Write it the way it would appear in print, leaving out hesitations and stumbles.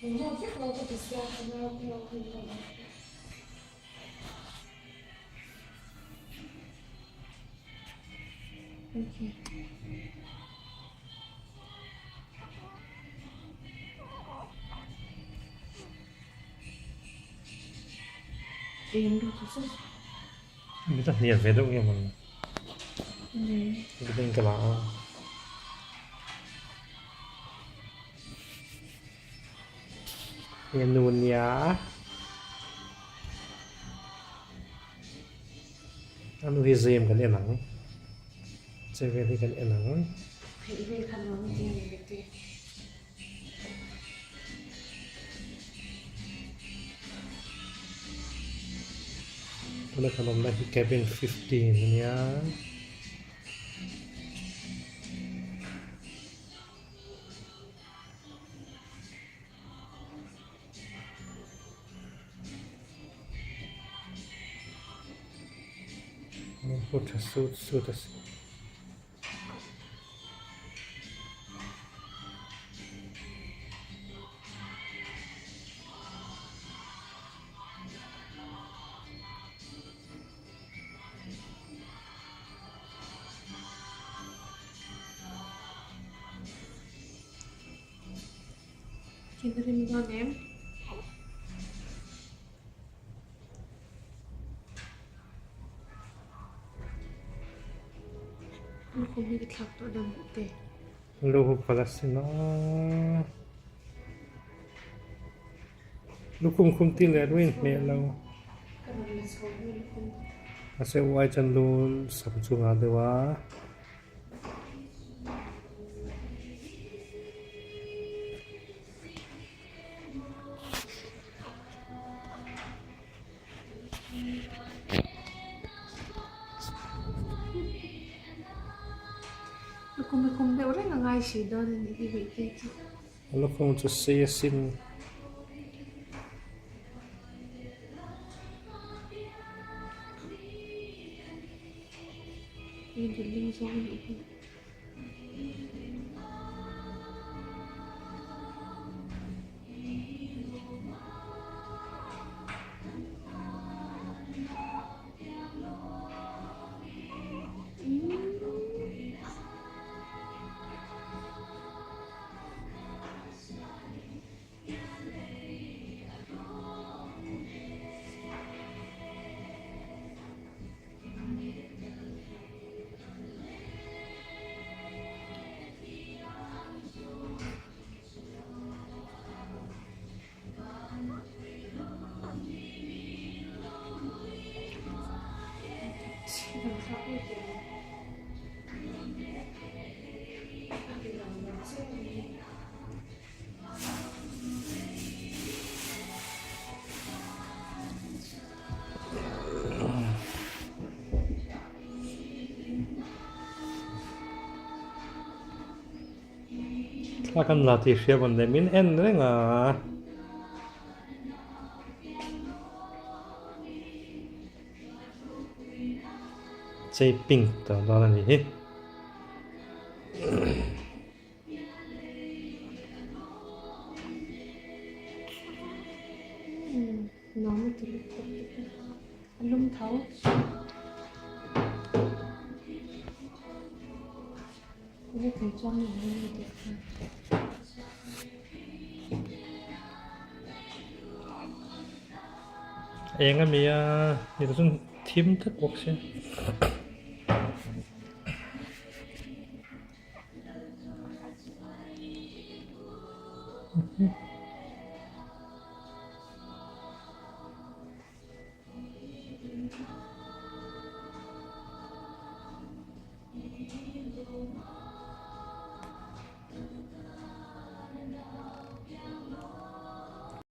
굉장히 피부가 비싸잖아요. 이렇게. 이름도 쓰지. Kita lihat bedoknya mana. 네. Kita yang kelang. Yang nun ya. Anu hizim kan enang. Cewek kan enang. 이게 가면 되는데. Udah kalau lagi cabin 15 ya. Putar sudah sih. 기다림 이거네. 이거 미리 탁도 넣는데. Luhu pala sila. Lukum kumti lerwin melaw. 그럼 서울은 Kasi uay chan lul samsung adawa. kumbe ora nga ngai shi do ni di bi ki. Lukum to say sin. Ini diling so ni. Akan latih siya banda min endre nga. Say pink to dala ni. 너무 들었다. 너무 더워. 이게 결정이 있는데. Ayan nga Mia, dito sa team tapok siya.